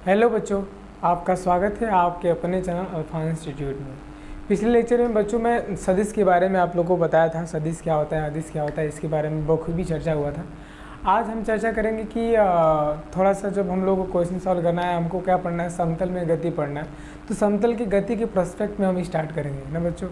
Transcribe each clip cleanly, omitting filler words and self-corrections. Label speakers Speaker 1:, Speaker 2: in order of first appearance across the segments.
Speaker 1: Hello बच्चों, आपका स्वागत है आपके अपने चैनल अल्फान इंस्टीट्यूट में। पिछले लेक्चर में बच्चों मैं सदिश के बारे में आप लोगों को बताया था। सदिश क्या होता है, अदिश क्या होता है, इसके बारे में बखूबी चर्चा हुआ था। आज हम चर्चा करेंगे कि थोड़ा सा जब हम लोग को क्वेश्चन सॉल्व करना है, हमको क्या पढ़ना है, समतल में गति पढ़ना है। तो समतल की गति के प्रोस्पेक्ट में हम स्टार्ट करेंगे ना बच्चों।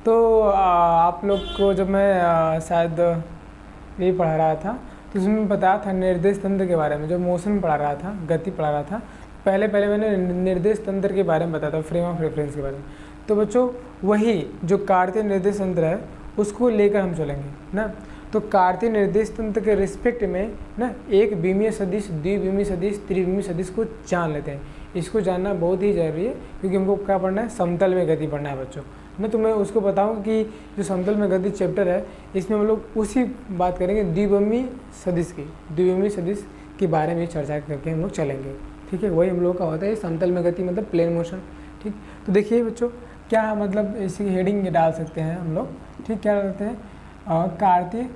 Speaker 1: तो आप लोग को जब मैं शायद यही पढ़ा रहा था तो उसमें बताया था निर्देश तंत्र के बारे में। जब मोशन पढ़ा रहा था, गति पढ़ा रहा था, पहले मैंने निर्देश तंत्र के बारे में बताया था, फ्रेम ऑफ रेफरेंस के बारे में। तो बच्चों वही जो कार्तीय निर्देश तंत्र है उसको लेकर हम चलेंगे ना। तो कार्तीय निर्देश तंत्र के रिस्पेक्ट में ना एक विमीय सदिश, द्विविमीय सदिश, त्रिविमीय सदिश को जान लेते हैं। इसको जानना बहुत ही ज़रूरी है क्योंकि हमको क्या पढ़ना है, समतल में गति पढ़ना है बच्चों ना। तो मैं उसको बताऊँ कि जो समतल में गति चैप्टर है इसमें हम लोग उसी बात करेंगे द्विविमीय सदिश की, द्विविमीय सदिश के बारे में चर्चा करके हम लोग चलेंगे। ठीक है, वही हम लोग का होता है समतल में गति मतलब प्लेन मोशन। ठीक, तो देखिए बच्चों क्या मतलब इसकी हेडिंग डाल सकते हैं हम लोग। ठीक, क्या डालते हैं, कार्तीय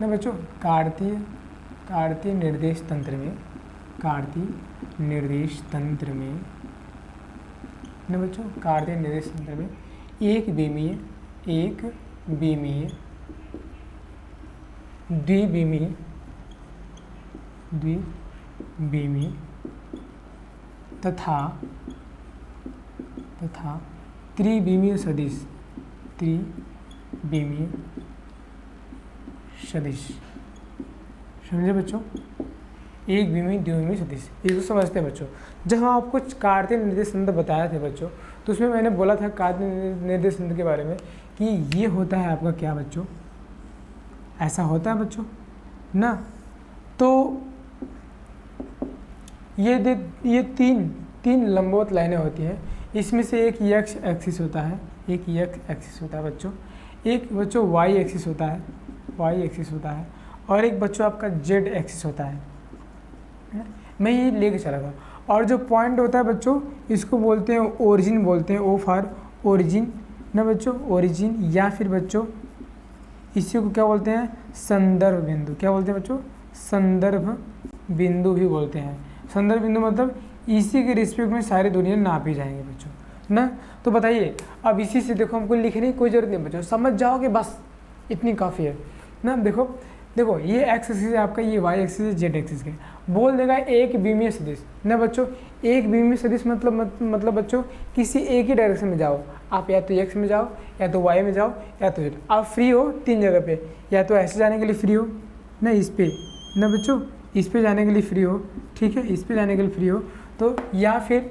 Speaker 1: ना बच्चों, कार्तीय निर्देश तंत्र में, कार्तीय निर्देश तंत्र में ना बच्चों, कार्तीय निर्देश तंत्र में एक विमीय, द्विविमीय तथा त्रिविमीय सदिश, समझे बच्चों। एक विमीय, द्विविमीय सदिश, इसको समझते हैं बच्चों। जब हम आपको कार्तीय निर्देश तंत्र बताए थे बच्चों, तो उसमें मैंने बोला था कार्तीय निर्देश तंत्र के बारे में कि ये होता है आपका क्या बच्चों, ऐसा होता है बच्चों ना। तो ये तीन लंबवत लाइनें होती हैं। इसमें से एक एक्स एक्सिस होता है, बच्चों। एक बच्चों वाई एक्सिस होता है, और एक बच्चों आपका जेड एक्सिस होता है। मैं ये लेके चला था। और जो पॉइंट होता है बच्चों इसको बोलते हैं ओरिजिन, बोलते हैं, ओ फॉर ओरिजिन ना बच्चों, ओरिजिन। या फिर बच्चों इसी को क्या बोलते हैं, संदर्भ बिंदु। क्या बोलते हैं बच्चों, संदर्भ बिंदु भी बोलते हैं। संदर्भ बिंदु मतलब इसी के रिस्पेक्ट में सारी दुनिया नापी जाएंगे बच्चों ना। तो बताइए, अब इसी से देखो हमको लिखने की कोई ज़रूरत नहीं बच्चों, समझ जाओगे बस, इतनी काफ़ी है ना। देखो ये एक्स एक्सिस है आपका, ये वाई एक्सिस है, जेड एक्सिस के। बोल देगा एक विमीय सदिश ना बच्चों। एक विमीय सदिश मतलब बच्चों किसी एक ही डायरेक्शन में जाओ आप, या तो एक्स में जाओ, या तो वाई में जाओ, या तो जेड। आप फ्री हो तीन जगह पे, या तो ऐसे जाने के लिए फ्री हो ना, इस पे ना बच्चों, इस पे जाने के लिए फ्री हो। ठीक है, इस पे जाने के लिए फ्री हो, तो या फिर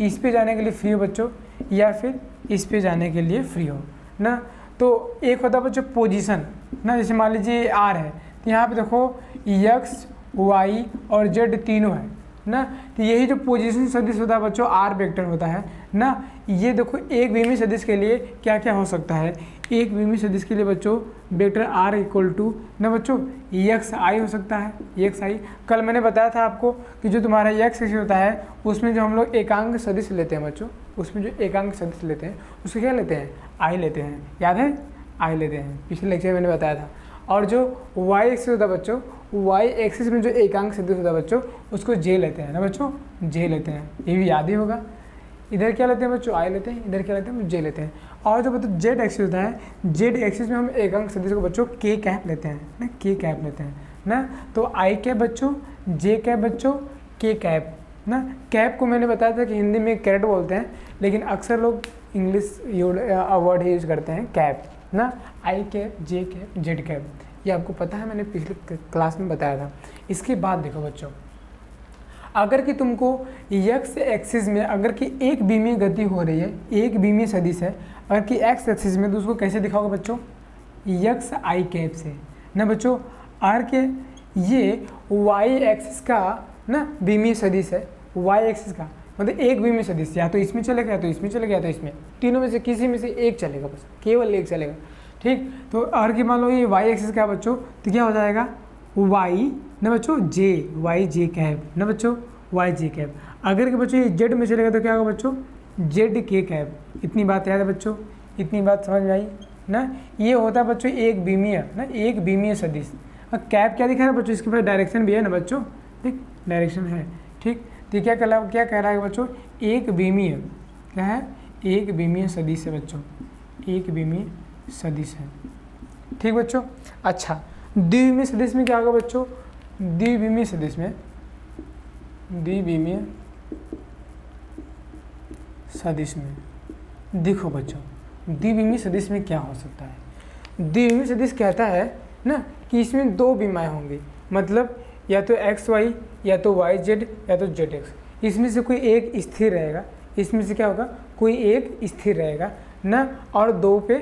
Speaker 1: इस पे जाने के लिए फ्री हो बच्चों, या फिर इस पे जाने के लिए फ्री हो ना। तो एक होता है बच्चों पोजीशन ना, जैसे मान लीजिए आर है तो यहाँ पे देखो एक्स, वाई और जेड तीनों है ना। तो यही जो पोजीशन सदिश होता है बच्चों, आर वेक्टर होता है ना। ये देखो एक विमीय सदिश के लिए क्या क्या हो सकता है। एक विमीय सदिश के लिए बच्चों वेक्टर आर इक्वल टू ना बच्चों एक्स आई हो सकता है, एक्स आई। कल मैंने बताया था आपको कि जो तुम्हारा एक्स एक्सिस होता है उसमें जो हम लोग एकांक सदिश लेते हैं बच्चों, उसमें जो एकांक सदिश लेते हैं उसको क्या लेते हैं, आई लेते हैं। याद है, आई लेते हैं, पिछले लेक्चर में मैंने बताया था। और जो वाई एक्सिस होता है बच्चों, वाई एक्सिस में जो एकांक सदिश होता है बच्चों उसको जे लेते हैं ना बच्चों, जे लेते हैं। ये भी याद ही होगा। इधर क्या लेते हैं बच्चों, आई लेते हैं, इधर क्या लेते हैं, जे लेते हैं। और जो बच्चों जेड एक्सिस होता है, जेड एक्सिस में हम एकांक सदिश को बच्चों के कैप लेते हैं ना, के कैप लेते हैं ना। तो आई कैप बच्चों, जे कैप बच्चों, के कैप ना। कैप को मैंने बताया था कि हिंदी में कैरेट बोलते हैं, लेकिन अक्सर लोग इंग्लिश वर्ड यूज करते हैं कैप ना। आई कैप, जे कैप, जेड कैप, ये आपको पता है, मैंने पिछले क्लास में बताया था। इसके बाद देखो बच्चों, अगर कि तुमको एक्स एक्सिस में अगर कि एक विमीय गति हो रही है, एक विमीय सदिश है, अगर कि एक्स एक्सिस में, तो उसको कैसे दिखाओगे बच्चों, एक्स आई कैप से ना बच्चों। आर के ये वाई एक्सिस का ना विमीय सदिश है, वाई एक्सिस का मतलब एक विमीय सदिश, या तो इसमें चलेगा, या तो इसमें चलेगा, या तो इसमें, तीनों में से किसी में से एक चलेगा, बस केवल एक चलेगा। ठीक, तो आर की मान लो ये वाई एक्सिस का बच्चों, तो क्या हो जाएगा, वाई ना बच्चों जे, वाई जे कैप ना बच्चों, वाई जे कैप। अगर के बच्चों ये जेड में चलेगा तो क्या होगा बच्चों, जेड के कैप। इतनी बात याद है बच्चों, इतनी बात समझ में आई ना। ये होता है बच्चों एक विमीय ना, एक विमीय सदिश। कैप क्या दिखा रहा है बच्चों, इसके पास डायरेक्शन भी है ना बच्चों, ठीक, डायरेक्शन है। ठीक, तो ये क्या कह रहा है बच्चों, एक विमीय, क्या है, एक विमीय सदिश है बच्चों, एक विमीय सदिश है। ठीक बच्चों। अच्छा, द्विविमीय सदिश में क्या होगा बच्चों, द्विविमीय सदिश में, द्विविमीय सदिश में देखो बच्चों, द्विविमीय सदिश में क्या हो सकता है। द्विविमीय सदिश कहता है ना कि इसमें दो विमाएँ होंगी, मतलब या तो एक्स वाई, या तो वाई जेड, या तो जेड एक्स, इसमें से कोई एक स्थिर रहेगा, इसमें से क्या होगा, कोई एक स्थिर रहेगा ना, और दो पे,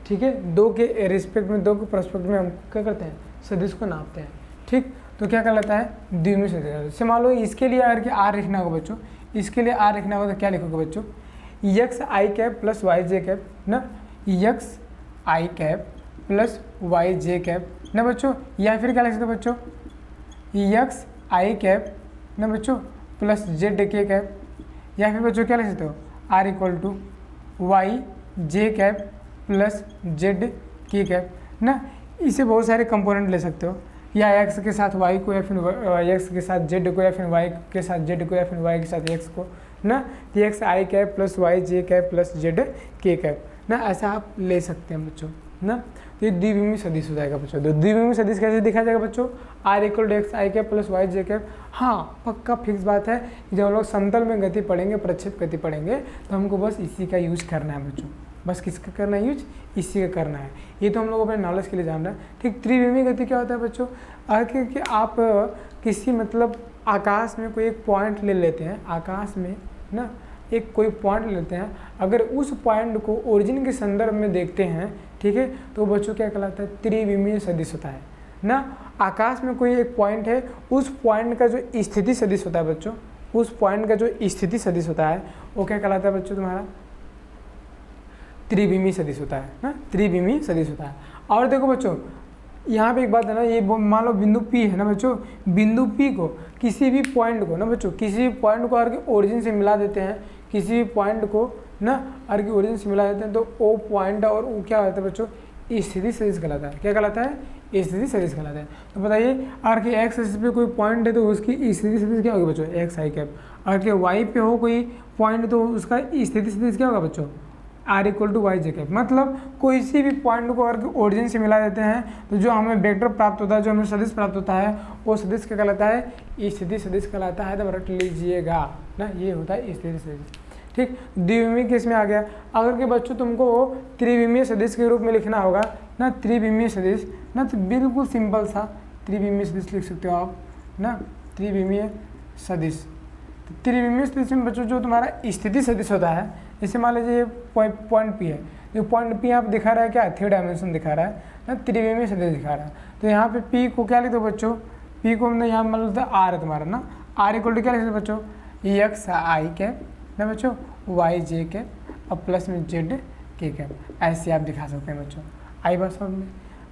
Speaker 1: ठीक है, दो के रिस्पेक्ट में, दो के प्रोस्पेक्ट में हम क्या करते हैं, सदिश को नापते हैं। ठीक, तो क्या कहलाता है, द्विविमीय सदिश। जैसे मान लो इसके लिए अगर कि आर लिखना होगा बच्चों, इसके लिए आर लिखना होगा तो क्या लिखोगे बच्चों, x I cap plus Y J cap ना, x I cap plus Y J cap ना बच्चों, या फिर क्या लिख सकते हो बच्चों, एक्स आई कैप ना बच्चों प्लस जेड के कैप, या फिर बच्चों क्या लिख सकते हो, R equal to Y J cap plus Z K cap ना। इसे बहुत सारे कंपोनेंट ले सकते हो, या एक्स के साथ वाई को, या फिर एक्स के साथ जेड को, या फिर वाई के साथ जेड को, या फिर वाई के साथ एक्स को ना। तो x I cap plus Y J cap plus Z K cap ना, ऐसा आप ले सकते हैं बच्चों ना। तो ये द्विविमीय सदिश हो जाएगा बच्चों। तो द्विविमीय सदिश कैसे दिखाया जाएगा बच्चों, R equal to X I cap plus Y J cap. हाँ, पक्का फिक्स बात है, जब हम लोग समतल में गति पढ़ेंगे, प्रक्षेप गति पढ़ेंगे, तो हमको बस इसी का यूज करना है बच्चों। बस किसका करना है यूज, इसी का करना है। ये तो हम लोग अपने नॉलेज के लिए जान रहे हैं। ठीक, त्रिविमीय गति क्या होता है बच्चों, अगर कि आप किसी मतलब आकाश में कोई एक पॉइंट ले लेते हैं, आकाश में ना एक कोई पॉइंट लेते हैं, अगर उस पॉइंट को ओरिजिन के संदर्भ में देखते हैं, ठीक है, तो बच्चों क्या कहलाता है, त्रिविमीय सदिश होता है ना। आकाश में कोई एक पॉइंट है, उस पॉइंट का जो स्थिति सदिश होता है बच्चों, उस पॉइंट का जो स्थिति सदिश होता है वो क्या कहलाता है बच्चों, तुम्हारा त्रिविमीय सदिश होता है ना, त्रिविमीय सदिश होता है। और देखो बच्चों, यहाँ पे एक बात है ना, ये मान लो बिंदु P है ना बच्चों, बिंदु P को किसी भी पॉइंट को ना बच्चों, किसी भी पॉइंट को अगर ओरिजिन से मिला देते हैं, किसी भी पॉइंट को ना अगर ओरिजिन से मिला देते हैं, तो ओ पॉइंट और वो क्या होता है बच्चों, स्थिति सदिश कहलाता है। क्या कहलाता है, स्थिति सदिश कहलाता है। तो बताइए, अगर कि एक्स एक्सिस पे कोई पॉइंट है तो उसकी स्थिति सदिश क्या होगी बच्चों, एक्स आई कैप। अगर कि वाई पे हो कोई पॉइंट तो उसका स्थिति सदिश क्या होगा बच्चों, R equal to Y J cap. मतलब कोई सी भी पॉइंट को अगर ओरिजिन से मिला देते हैं तो जो हमें वेक्टर प्राप्त होता है, जो हमें सदिश प्राप्त होता है, वो सदिश क्या कहलाता है, स्थिति सदिश कहलाता है। तो रट लीजिएगा ना, ये होता है स्थिति सदिश। ठीक, द्विविमीय केस में आ गया। अगर के बच्चों तुमको त्रिविमीय सदिश के रूप में लिखना होगा ना, त्रिविमीय सदिश ना, तो बिल्कुल सिंपल सा त्रिविमीय सदिश लिख सकते हो आप ना, त्रिविमीय सदिश। तो त्रिविमीय सदिश में बच्चों जो तुम्हारा स्थिति सदिश होता है, जैसे मान लीजिए पॉइंट P है, जो पॉइंट P आप दिखा रहा है क्या, 3 डायमेंशन दिखा रहा है ना, त्रिविमीय सदिश दिखा रहा है। तो यहाँ पे P को क्या लिख दो बच्चों, P को हमने यहाँ मान लो R है तुम्हारा ना, R इक्वल टू क्या लिख दो बच्चों, एक्स आई कैप ना बच्चों, वाई जे कैप और प्लस में जेड के कैप, ऐसे आप दिखा सकते हैं बच्चों। आई बात समझ में,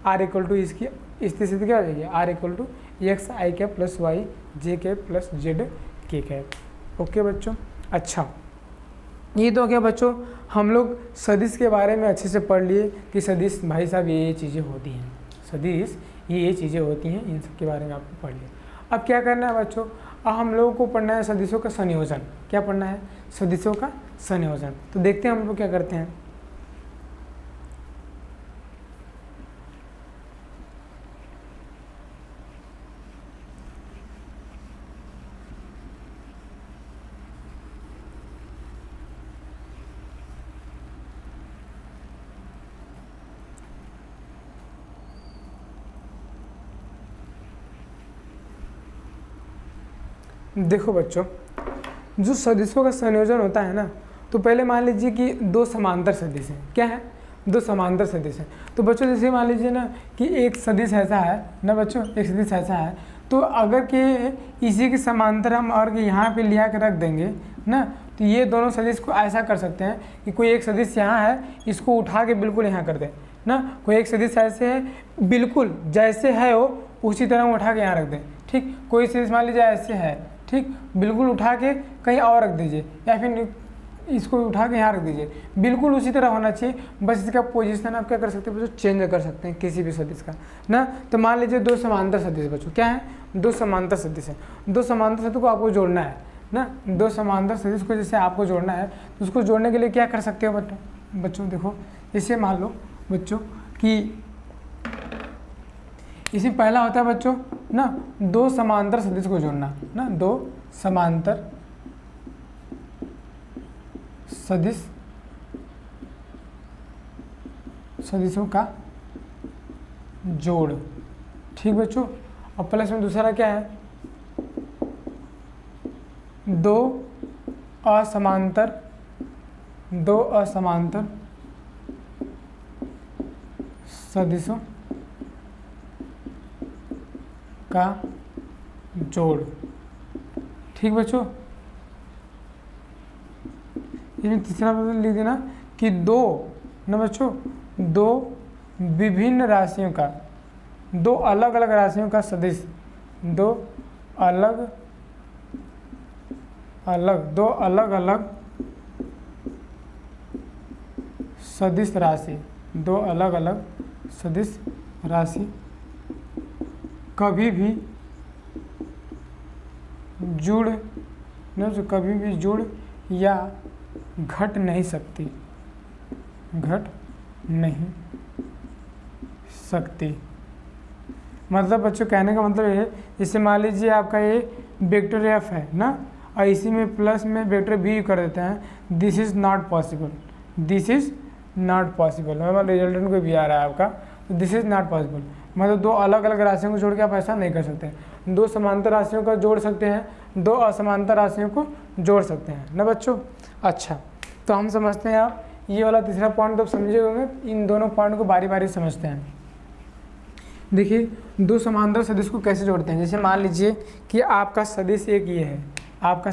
Speaker 1: R इक्वल टू इसकी स्थिति क्या हो जाएगी, R equal to X I cap plus Y J cap plus Z K cap. Okay बच्चों। अच्छा, ये तो क्या बच्चों, हम लोग सदिश के बारे में अच्छे से पढ़ लिए कि सदिश भाई साहब ये चीज़ें होती हैं, सदिश ये चीज़ें होती हैं, इन सब के बारे में आपको पढ़ लिया। अब क्या करना है बच्चों, अब हम लोगों को पढ़ना है सदिशों का संयोजन। क्या पढ़ना है, सदिशों का संयोजन। तो देखते हैं हम लोग क्या करते हैं। देखो बच्चों, जो सदिशों का संयोजन होता है ना, तो पहले मान लीजिए कि दो समांतर सदिश हैं। क्या है, दो समांतर सदिश हैं। तो बच्चों जैसे मान लीजिए ना कि एक सदिश ऐसा है ना बच्चों, एक सदिश ऐसा है, तो अगर कि इसी के समांतर हम और कि यहाँ पे लिया के रख देंगे ना, तो ये दोनों सदिश को ऐसा कर सकते हैं कि कोई एक सदिश यहाँ है, इसको उठा के बिल्कुल यहाँ कर दें ना, कोई एक सदिश ऐसे है बिल्कुल जैसे है वो उसी तरह उठा के यहाँ रख दें। ठीक, कोई सदिश मान लीजिए ऐसे है, ठीक, बिल्कुल उठा के कहीं और रख दीजिए, या फिर इसको उठा के यहाँ रख दीजिए, बिल्कुल उसी तरह होना चाहिए। बस इसका पोजीशन आप क्या कर सकते हैं बच्चों, चेंज कर सकते हैं किसी भी सदिश का ना। तो मान लीजिए दो समांतर सदिश बच्चों, क्या है, दो समांतर सदिश है, दो समांतर सदिश को आपको जोड़ना है ना दो समांतर सदिश को जैसे आपको जोड़ना है तो उसको जोड़ने के लिए क्या कर सकते हो बच्चों देखो, जैसे मान लो बच्चों कि इसमें पहला होता है बच्चों ना दो समांतर सदिश को जोड़ना, ना दो समांतर सदिशों का जोड़। ठीक बच्चों, और प्लस में दूसरा क्या है, दो असमांतर सदिशों का जोड़। ठीक बच्चों, इसमें तीसरा लिख देना कि दो ना बच्चों दो विभिन्न राशियों का, दो अलग अलग राशियों का सदिश, दो अलग अलग सदिश राशि, दो अलग अलग सदिश राशि कभी भी जुड़ या घट नहीं सकती, मतलब बच्चों कहने का मतलब ये है, जैसे मान लीजिए आपका ये वेक्टर एफ है ना, और इसी में प्लस में वेक्टर बी कर देते हैं, दिस इज़ नॉट पॉसिबल, मतलब रिजल्टेंट कोई भी आ रहा है आपका, तो दिस इज़ नॉट पॉसिबल, मतलब दो अलग अलग राशियों को जोड़ के आप ऐसा नहीं कर सकते। दो समांतर राशियों का जोड़ सकते हैं, दो असमांतर राशियों को जोड़ सकते हैं ना बच्चों। अच्छा, तो हम समझते हैं, आप ये वाला तीसरा पॉइंट तो समझे होंगे, इन दोनों पॉइंट को बारी बारी समझते हैं। देखिए दो समांतर सदिश को कैसे जोड़ते हैं, जैसे मान लीजिए कि आपका सदिश एक ये है, आपका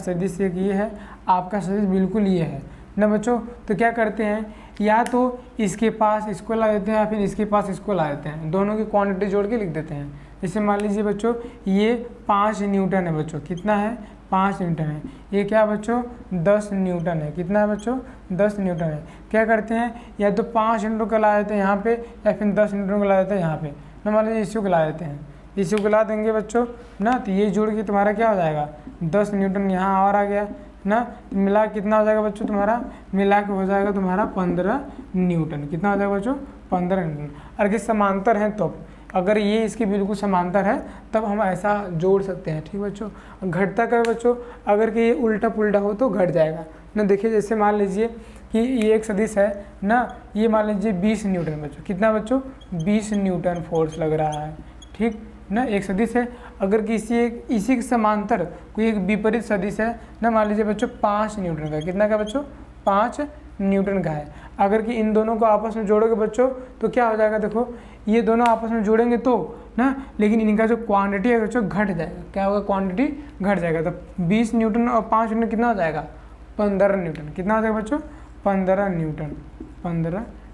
Speaker 1: सदिश बिल्कुल ये है ना बच्चों, तो क्या करते हैं, या तो इसके पास इसको ला देते हैं या फिर इसके पास इसको ला देते हैं, दोनों की क्वांटिटी जोड़ के लिख देते हैं। जैसे मान लीजिए बच्चों ये 5 न्यूटन है बच्चों, कितना है 5 न्यूटन है, ये क्या बच्चों 10 न्यूटन है, कितना है बच्चों 10 न्यूटन है। क्या करते हैं, या तो 5 न्यूटन को ला देते हैं यहाँ पे, या फिर 10 न्यूटन को ला देते हैं यहाँ पे ना, मान लीजिए इसी को ला देते हैं, इसी को ला देंगे बच्चों ना, तो ये जुड़ के तुम्हारा क्या हो जाएगा 10 न्यूटन यहाँ और आ गया ना, तो मिला कितना हो जाएगा बच्चों तुम्हारा, मिला के हो जाएगा तुम्हारा 15 न्यूटन, कितना हो जाएगा बच्चों 15 न्यूटन। अगर ये समांतर हैं तो, अगर ये इसके बिल्कुल समांतर है तब हम ऐसा जोड़ सकते हैं। ठीक बच्चों, घटता का बच्चों अगर कि ये उल्टा पुल्टा हो तो घट जाएगा ना। देखिए जैसे मान लीजिए कि ये एक सदिश है ना, ये मान लीजिए 20 न्यूटन बच्चों, कितना बच्चों 20 न्यूटन फोर्स लग रहा है, ठीक ना, एक सदिश है। अगर किसी इसी के समांतर कोई एक विपरीत सदिश है ना, मान लीजिए बच्चों 5 न्यूटन का, कितना का बच्चों 5 न्यूटन का है। अगर कि इन दोनों को आपस में जोड़ोगे बच्चों तो क्या हो जाएगा, देखो ये दोनों आपस में जोड़ेंगे तो ना, लेकिन इनका जो क्वांटिटी है बच्चों घट जाएगा, क्या होगा क्वांटिटी घट जाएगा। तो 20 न्यूटन और 5 न्यूटन कितना हो जाएगा 15 न्यूटन, कितना हो जाएगा बच्चों 15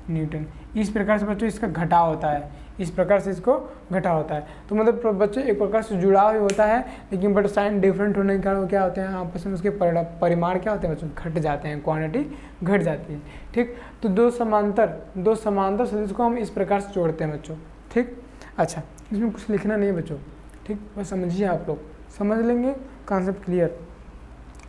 Speaker 1: न्यूटन। इस प्रकार से बच्चों इसका घटाव होता है, इस प्रकार से इसको घटा होता है। तो मतलब बच्चों एक प्रकार से जुड़ाव ही होता है, लेकिन बट साइन डिफरेंट होने के कारण क्या होते हैं आपस में उसके परिमाण क्या होते हैं बच्चों घट जाते हैं, क्वांटिटी घट जाती है। ठीक, तो दो समांतर सदिश को हम इस प्रकार से जोड़ते हैं बच्चों। ठीक, अच्छा इसमें कुछ लिखना नहीं है बच्चों, ठीक, बस समझिए, आप लोग समझ लेंगे, कॉन्सेप्ट क्लियर,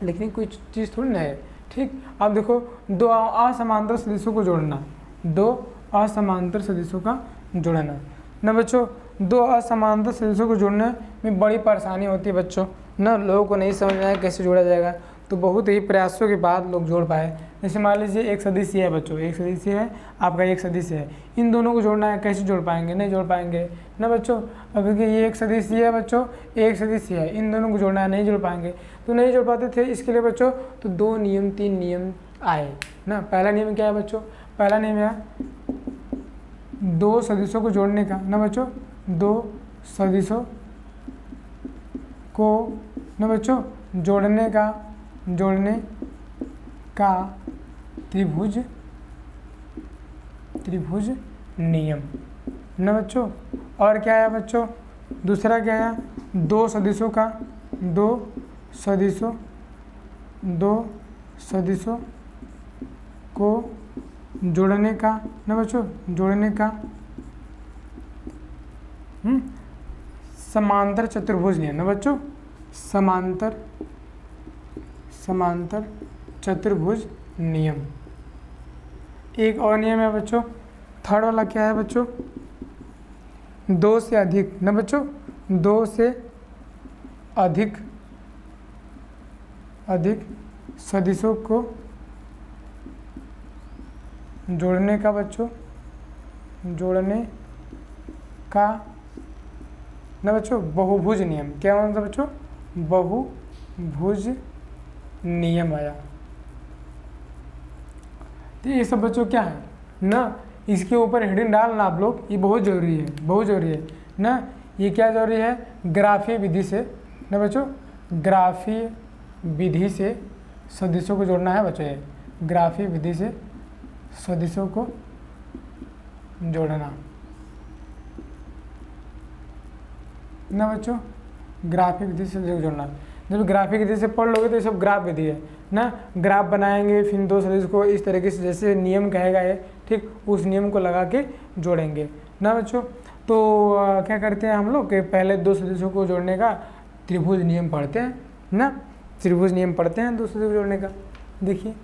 Speaker 1: लिखने की कोई चीज़ थोड़ी ना है। ठीक, अब देखो दो असमांतर सदिशों को जोड़ना, दो असमांतर सदिशों का जोड़ना ना बच्चों, दो असमांतर सदिशों को जोड़ने में बड़ी परेशानी होती है बच्चों ना, लोगों को नहीं समझ में आया कैसे जोड़ा जाएगा, तो बहुत ही प्रयासों के बाद लोग जोड़ पाए। जैसे मान लीजिए एक सदिश है बच्चों, एक सदिश है आपका, एक सदिश है, इन दोनों को जोड़ना है, कैसे जोड़ पाएंगे, नहीं जोड़ पाएंगे ना बच्चों। अगर ये एक सदिश है बच्चों, एक सदिश है, इन दोनों को जोड़ना है, नहीं जोड़ पाएंगे, तो नहीं जोड़ पाते थे। इसके लिए बच्चों तो 2 नियम 3 नियम आए ना। पहला नियम क्या है बच्चों, पहला नियम है दो सदिशों को जोड़ने का ना बच्चों, दो सदिशों को ना बच्चों जोड़ने का त्रिभुज नियम ना बच्चों। और क्या है बच्चों, दूसरा क्या है, दो सदिशों को जोड़ने का ना बच्चों, जोड़ने का समांतर चतुर्भुज नियम ना बच्चों, समांतर समांतर चतुर्भुज नियम। एक और नियम है बच्चों, थर्ड वाला क्या है बच्चों, 2 से अधिक ना बच्चों, 2 से अधिक सदिशों को जोड़ने का बच्चों, जोड़ने का ना बच्चों बहुभुज नियम। क्या कौन सा बच्चों, बहुभुज नियम आया। तो ये सब बच्चों क्या है ना, इसके ऊपर हेडिंग डालना आप लोग, ये बहुत ज़रूरी है, बहुत ज़रूरी है ना। ये क्या ज़रूरी है, ग्राफीय विधि से ना बच्चों, ग्राफीय विधि से सदिशों को जोड़ना है बच्चों। ये ग्राफीय विधि से सदिशों को जोड़ना ना बच्चों, ग्राफिक विधि से जोड़ना। जब ग्राफिक विधि से पढ़ लोगे तो ये सब ग्राफ विधि है ना, ग्राफ बनाएंगे फिर 2 सदिश को इस तरीके से जैसे नियम कहेगा ये, ठीक उस नियम को लगा के जोड़ेंगे ना बच्चों। तो क्या करते हैं हम लोग कि पहले 2 सदिशों को जोड़ने का त्रिभुज नियम पढ़ते हैं ना, त्रिभुज नियम पढ़ते हैं 2 सदिश को जोड़ने का। देखिए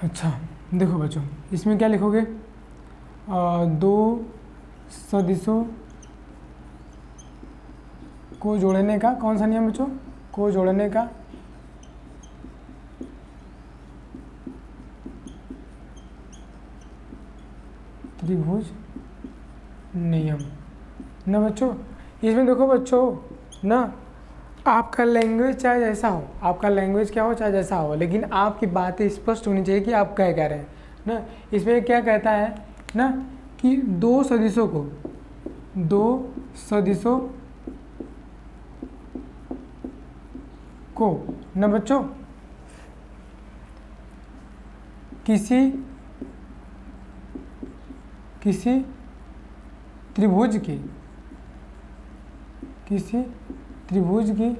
Speaker 1: अच्छा देखो बच्चों, इसमें क्या लिखोगे, 2 सदिशों को जोड़ने का कौन सा नियम बच्चों, को जोड़ने का त्रिभुज नियम ना बच्चों। इसमें देखो बच्चों ना, आपका लैंग्वेज चाहे जैसा हो, आपका लैंग्वेज क्या हो चाहे जैसा हो, लेकिन आपकी बातें स्पष्ट होनी चाहिए कि आप क्या कह रहे हैं ना। इसमें क्या कहता है ना कि 2 सदिशों को ना बच्चों किसी त्रिभुज की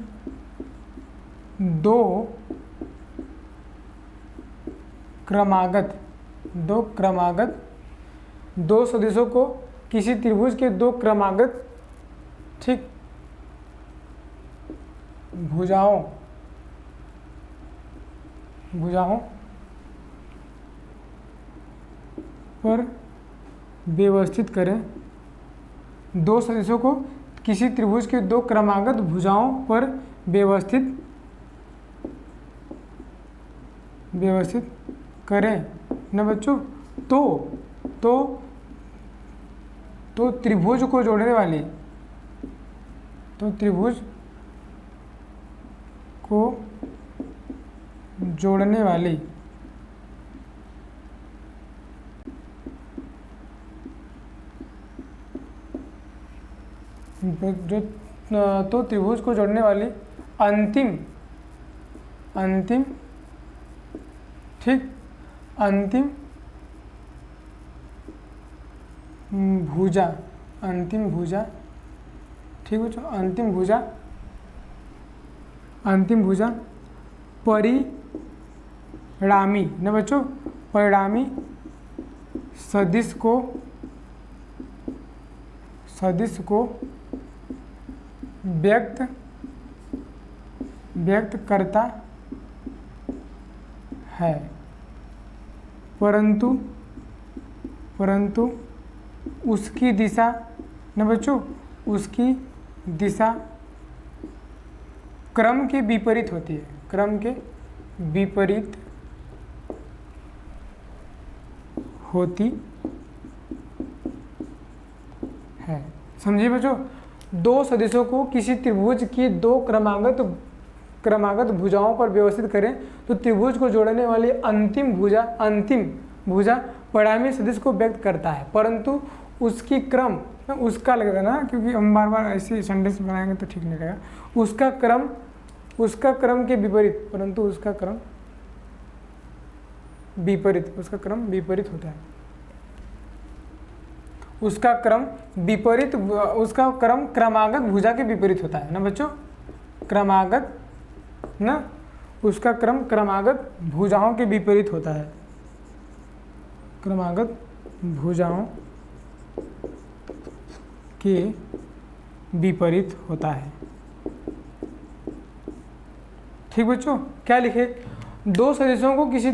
Speaker 1: 2 क्रमागत 2 सदिशों को किसी त्रिभुज के 2 क्रमागत ठीक भुजाओं पर व्यवस्थित करें। 2 सदिशों को किसी त्रिभुज के 2 क्रमागत भुजाओं पर व्यवस्थित करें ना बच्चों। तो त्रिभुज को जोड़ने वाली त्रिभुज को जोड़ने वाली अंतिम भुजा ठीक बच्चों, अंतिम भुजा परिणामी ना बच्चों, परिणामी सदिश को व्यक्त करता है, परंतु उसकी दिशा ना बच्चों, उसकी दिशा क्रम के विपरीत होती है, क्रम के विपरीत होती है। समझिए बच्चों, 2 सदिशों को किसी त्रिभुज की 2 क्रमागत भुजाओं पर व्यवस्थित करें तो त्रिभुज को जोड़ने वाली अंतिम भुजा परिणामी सदिश को व्यक्त करता है, परंतु उसकी क्रम उसका लगेगा ना, क्योंकि हम बार बार ऐसे सेंटेंस बनाएंगे तो ठीक नहीं लगेगा। उसका क्रम के विपरीत, परंतु उसका क्रम विपरीत होता है। उसका क्रम विपरीत, उसका क्रम क्रमागत भुजा के विपरीत होता है ना बच्चों, क्रमागत ना, उसका क्रम क्रमागत भुजाओं के विपरीत होता है, क्रमागत भुजाओं के विपरीत होता है। ठीक बच्चों, क्या लिखे, दो सदिशों को किसी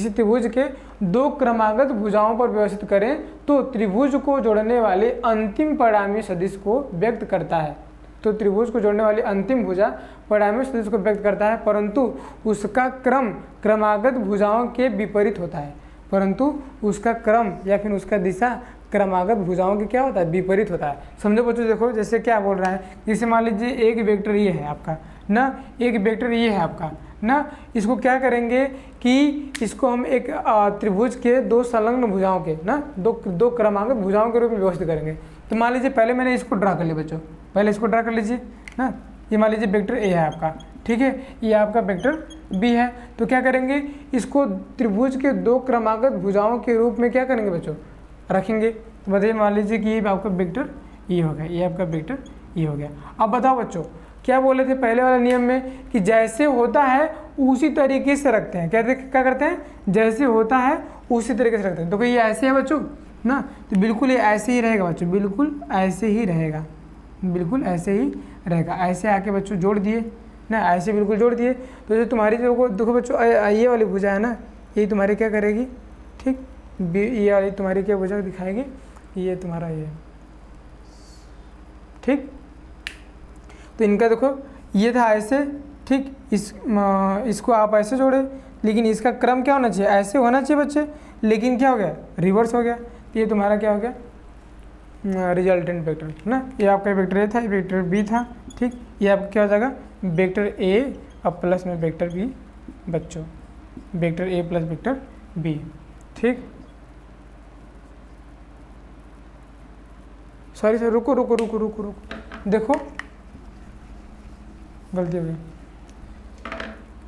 Speaker 1: त्रिभुज के दो क्रमागत भुजाओं पर व्यवस्थित करें तो त्रिभुज को जोड़ने वाले अंतिम परिणामी सदिश को व्यक्त करता है। तो त्रिभुज को जोड़ने वाली अंतिम भुजा परिणामी सदिश को व्यक्त करता है, परंतु उसका क्रम क्रमागत भुजाओं के विपरीत होता है, परंतु उसका क्रम या फिर उसका दिशा क्रमागत भुजाओं के क्या होता है, विपरीत होता है। समझो बच्चों, देखो जैसे क्या बोल रहा है, जैसे मान लीजिए एक वेक्टर ये है आपका ना, एक वेक्टर ये है आपका ना, इसको क्या करेंगे कि इसको हम एक त्रिभुज के दो संलग्न भुजाओं के ना, दो क्रमागत भुजाओं के रूप में व्यवस्थित करेंगे। तो मान लीजिए पहले मैंने इसको ड्रा कर लिया बच्चों, पहले इसको ड्रा कर लीजिए ना, ये मान लीजिए वेक्टर ए है आपका, ठीक है, ये आपका वेक्टर बी है। तो क्या करेंगे, इसको त्रिभुज के दो क्रमागत भुजाओं के रूप में क्या करेंगे बच्चों, रखेंगे। तो बताइए, मान लीजिए कि ये आपका वेक्टर ये हो गया, ये आपका वेक्टर ये हो गया। अब बताओ बच्चों, क्या बोले थे पहले वाले नियम में कि जैसे होता है उसी तरीके से रखते हैं, क्या करते हैं, जैसे होता है उसी तरीके से रखते हैं। तो ये ऐसे है बच्चों ना, तो बिल्कुल ये ऐसे ही रहेगा बच्चों, बिल्कुल ऐसे ही रहेगा, बिल्कुल ऐसे ही रहेगा। ऐसे आके बच्चों जोड़ दिए ना, ऐसे बिल्कुल जोड़ दिए। तो जो तुम्हारी जो देखो बच्चों, ये वाली भुजा है ना, ये तुम्हारी क्या करेगी, ठीक, ये वाली तुम्हारी क्या भुजा दिखाएगी, ये तुम्हारा ये, ठीक। तो इनका देखो ये था ऐसे, ठीक, इसको आप ऐसे जोड़े, लेकिन इसका क्रम क्या होना चाहिए, ऐसे होना चाहिए बच्चे, लेकिन क्या हो गया, रिवर्स हो गया। तो ये तुम्हारा क्या हो गया, रिजल्टेंट वेक्टर ना, ये आपका वेक्टर ए था, ये वेक्टर बी था, ठीक, ये आपका क्या हो जाएगा, वेक्टर ए अब प्लस में वेक्टर बी बच्चों, vector A plus vector B, ठीक। सॉरी सर, रुको रुको रुको रुको रुको, देखो गलती हो गई।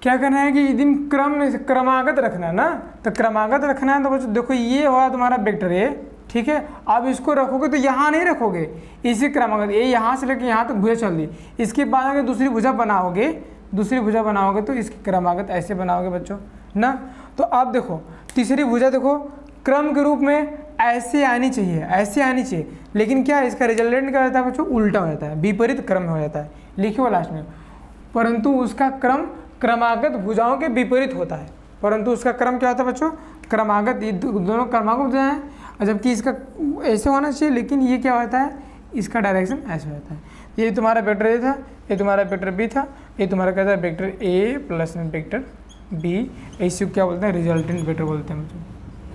Speaker 1: क्या करना है कि यदि क्रम में क्रमागत रखना है ना, तो क्रमागत रखना है तो बच्चों देखो ये हुआ तुम्हारा वेक्टर ए, ठीक है। अब इसको रखोगे तो यहाँ नहीं रखोगे, इसी क्रमागत ये यहाँ से लेकर यहाँ तक भुजा चल दी, इसके बाद अगर दूसरी भुजा बनाओगे, दूसरी भुजा बनाओगे तो इसकी क्रमागत ऐसे बनाओगे बच्चों ना। तो अब देखो तीसरी भुजा देखो क्रम के रूप में ऐसे आनी चाहिए, ऐसे आनी चाहिए, लेकिन क्या इसका रिजल्टेंट क्या होता है बच्चों, उल्टा हो जाता है, विपरीत क्रम में हो जाता है, लिखिए वो लास्ट में, परंतु उसका क्रम क्रमागत भुजाओं के विपरीत होता है, परंतु उसका क्रम क्या होता है बच्चों, क्रमागत, ये दोनों क्रमागत भुजा हैं, जबकि इसका ऐसे होना चाहिए, लेकिन ये क्या होता है, इसका डायरेक्शन ऐसे होता है। ये तुम्हारा वेक्टर ए था, ये तुम्हारा वेक्टर बी था, ये तुम्हारा क्या था, वेक्टर ए प्लस में वेक्टर बी, इसी को क्या बोलते हैं, रिजल्टेंट वेक्टर बोलते हैं बच्चों,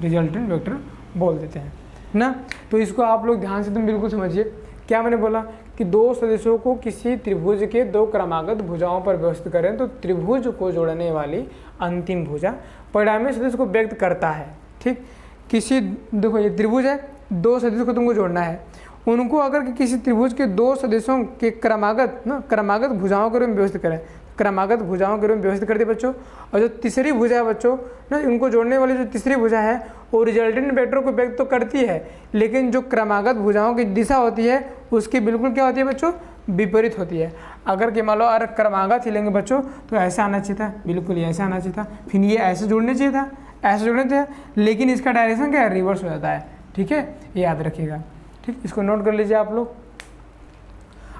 Speaker 1: रिजल्टेंट वेक्टर बोल देते हैं ना। तो इसको आप लोग ध्यान से तुम बिल्कुल समझिए, क्या मैंने बोला कि दो सदस्यों को किसी त्रिभुज के दो क्रमागत भुजाओं पर व्यवस्थित करें तो त्रिभुज को जोड़ने वाली अंतिम भुजा परिणामी सदिश को व्यक्त करता है, ठीक। किसी, देखो ये त्रिभुज है, दो सदिशों को तुमको जोड़ना है, उनको अगर किसी त्रिभुज के दो सदस्यों के क्रमागत भुजाओं के रूप में व्यवस्थित करें, क्रमागत भुजाओं के रूप में व्यवस्थित कर दिए बच्चों। और जो तीसरी भुजा है बच्चों ना, उनको जोड़ने वाली जो तीसरी भुजा है वो रिजल्टेंट वेक्टर को व्यक्त तो करती है, लेकिन जो क्रमागत भुजाओं की दिशा होती है उसकी बिल्कुल क्या होती है बच्चों, विपरीत होती है। अगर कि मान लो अगर क्रमागत ही लेंगे बच्चों तो ऐसा आना चाहिए था, बिल्कुल ये ऐसा आना चाहिए था, फिर ये ऐसे जोड़ने चाहिए था, ऐसे जोड़ने चाहिए, लेकिन इसका डायरेक्शन क्या है, रिवर्स हो जाता है, ठीक है, ये याद रखिएगा, ठीक। इसको नोट कर लीजिए आप लोग।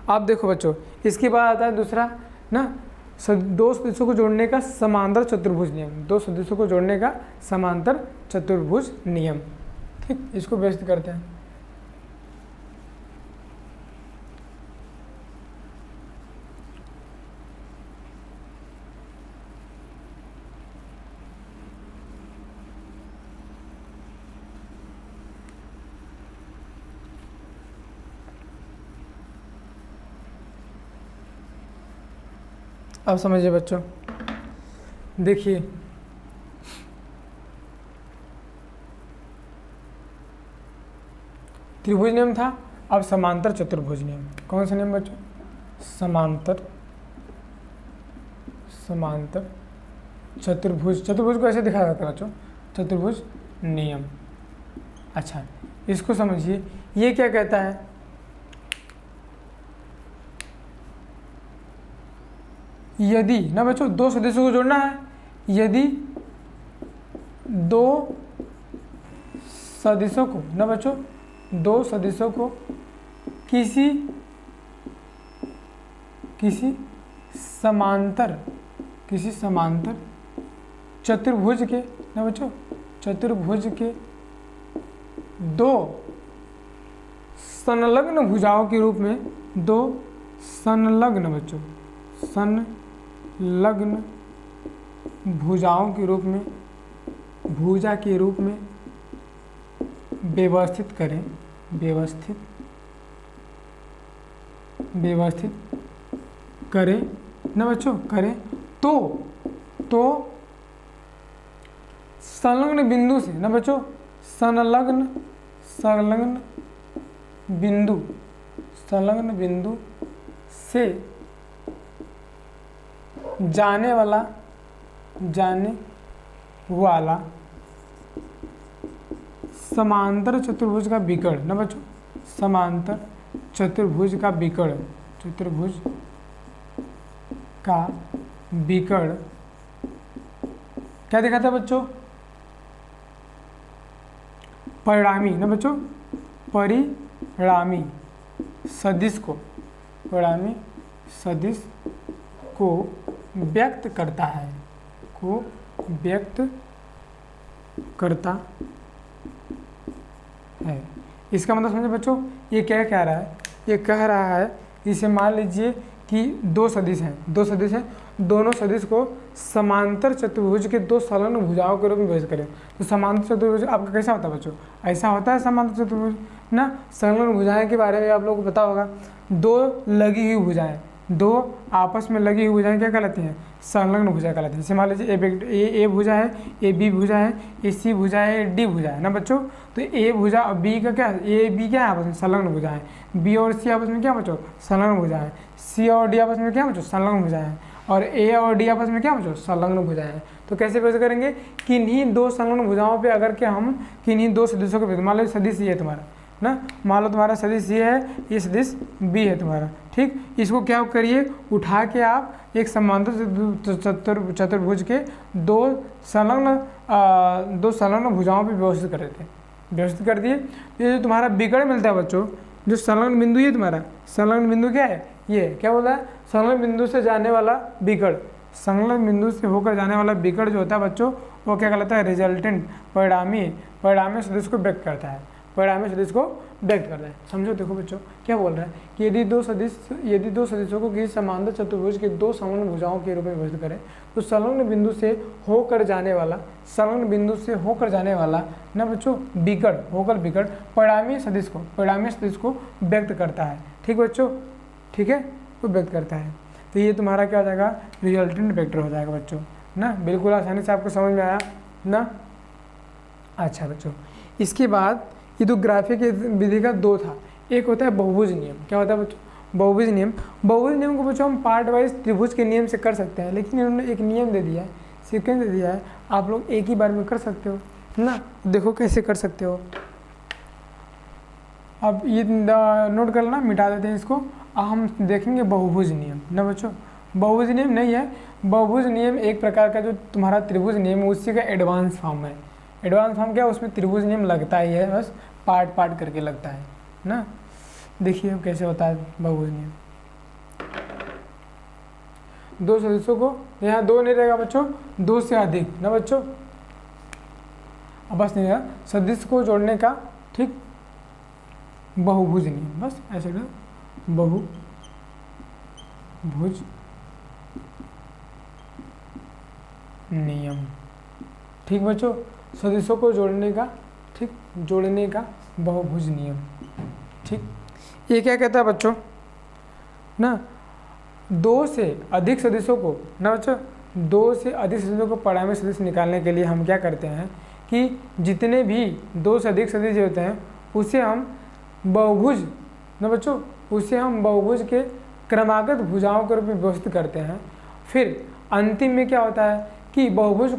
Speaker 1: अब देखो बच्चों, इसके बाद आता है दूसरा ना, दो सदस्यों को जोड़ने का समांतर चतुर्भुज नियम, दो सदस्यों को जोड़ने का समांतर चतुर्भुज नियम, ठीक। इसको व्यवस्थित करते हैं। अब समझिए बच्चों, देखिए त्रिभुज नियम था, अब समांतर चतुर्भुज नियम। कौन सा नियम बच्चों, समांतर चतुर्भुज। चतुर्भुज को ऐसे दिखाया जाता है बच्चों, चतुर्भुज नियम। अच्छा, इसको समझिए, ये क्या कहता है, यदि ना बच्चों दो सदिशों को जोड़ना है, यदि दो सदिशों को ना बच्चों, दो सदिशों को किसी समांतर चतुर्भुज के ना बच्चों, चतुर्भुज के दो संलग्न भुजाओं के रूप में, दो संलग्न बच्चों, संलग्न भुजाओं के रूप में, भुजा के रूप में व्यवस्थित करें, व्यवस्थित करें ना बच्चों, करें तो संलग्न बिंदु से ना बच्चों, संलग्न बिंदु से जाने वाला समांतर चतुर्भुज का विकर्ण ना बच्चों, समांतर चतुर्भुज का विकर्ण, क्या दिखाता है बच्चों, परिणामी ना बच्चों, परिणामी सदिश को व्यक्त करता है, इसका मतलब समझे बच्चों, ये क्या कह रहा है, ये कह रहा है, इसे मान लीजिए कि दो सदिश हैं, दोनों सदिश को समांतर चतुर्भुज के दो संलग्न भुजाओं के रूप में व्यवस्थित करें। तो समांतर चतुर्भुज आपका कैसा होता है बच्चों, ऐसा होता है समांतर चतुर्भुज ना। संलग्न भुजाएं के बारे में आप लोगों को पता होगा, दो लगी हुई भुजाएं, दो आपस में लगी हुई भुजाएं क्या कहलाती हैं, संलग्न भुजा कहलाती है। जैसे मान लीजिए ए भुजा है, ए बी भुजा है, ए सी भुजा है, ए डी भुजा है ना बच्चों। तो ए भुजा और बी का क्या, ए बी क्या है आपस में संलग्न भुजा है, बी और सी आपस में क्या बच्चों, संलग्न भुजा है, सी और डी आपस में क्या बच्चों, संलग्न भुजा है, और ए और डी आपस में क्या बच्चों, संलग्न भुजा है। तो कैसे करेंगे, किन्हीं दो संलग्न भुजाओं पे अगर के हम किन्हीं दो सदिशों को, मान लो सदिश ये है तुम्हारा ना, मान लो तुम्हारा सदिश ये है, ये सदिश बी है तुम्हारा, ठीक। इसको क्या करिए, उठा के आप एक समांतर चतुर्भुज के दो संलग्न भुजाओं पे व्यवस्थित कर देते हैं, व्यवस्थित कर दिए। ये जो तुम्हारा विकर्ण मिलता है बच्चों, जो संलग्न बिंदु ये तुम्हारा संलग्न बिंदु क्या है, ये क्या बोला है, संलग्न बिंदु से जाने वाला विकर्ण, संलग्न बिंदु से होकर जाने वाला विकर्ण जो होता है बच्चों, वो क्या कहलाता है, रिजल्टेंट, परिणामी सदिश को व्यक्त करता है, परिणामी सदिश को व्यक्त करता है। समझो, देखो बच्चों क्या बोल रहा है कि यदि दो सदिशों को किसी समांतर चतुर्भुज के दो संलग्न भुजाओं के रूप में व्यवस्थित करें, तो संलग्न बिंदु से होकर जाने वाला ना बच्चों विकर्ण परिणामी सदिश को व्यक्त करता है, ठीक बच्चों, ठीक है, वो व्यक्त करता है। तो ये तुम्हारा क्या हो जाएगा, रिजल्टेंट वेक्टर हो जाएगा बच्चों ना। बिल्कुल आसानी से आपको समझ में आया ना। अच्छा बच्चों, इसके बाद ये तो ग्राफिक विधि का दो था, एक होता है बहुभुज नियम। क्या होता है बच्चों, बहुभुज नियम को बच्चों हम पार्ट वाइज त्रिभुज के नियम से कर सकते हैं, लेकिन इन्होंने एक नियम दे दिया है, सीक्वेंस दे दिया है, आप लोग एक ही बार में कर सकते हो ना। देखो कैसे कर सकते हो, अब ये नोट कर लेना, मिटा देते हैं इसको। हम देखेंगे बहुभुज नियम ना बच्चों। बहुभुज नियम नहीं है, बहुभुज नियम एक प्रकार का जो तुम्हारा त्रिभुज नियम है उसी का एडवांस फॉर्म है। एडवांस फॉर्म क्या है, उसमें त्रिभुज नियम लगता ही है, बस पार्ट करके लगता है ना। देखिए अब कैसे होता है बहुभुज नियम। दो सदस्यों को, यहाँ दो नहीं रहेगा बच्चों, दो से अधिक ना बच्चों, अब बस नहीं रहेगा, सदिश को जोड़ने का, ठीक, बहुभुज नियम, बस ऐसे बहुभुज नियम, ठीक बच्चों, सदिशों को जोड़ने का, ठीक, जोड़ने का बहुभुज नियम, ठीक। ये क्या कहता है बच्चों ना, दो से अधिक सदिशों को ना बच्चों, दो से अधिक सदिशों को परिणामी सदिश निकालने के लिए हम क्या करते हैं कि जितने भी दो से अधिक सदिश होते हैं उसे हम बहुभुज ना बच्चों, उसे हम बहुभुज के क्रमागत भुजाओं के रूप में व्यवस्थित करते हैं। फिर अंतिम में क्या होता है कि बहुभुज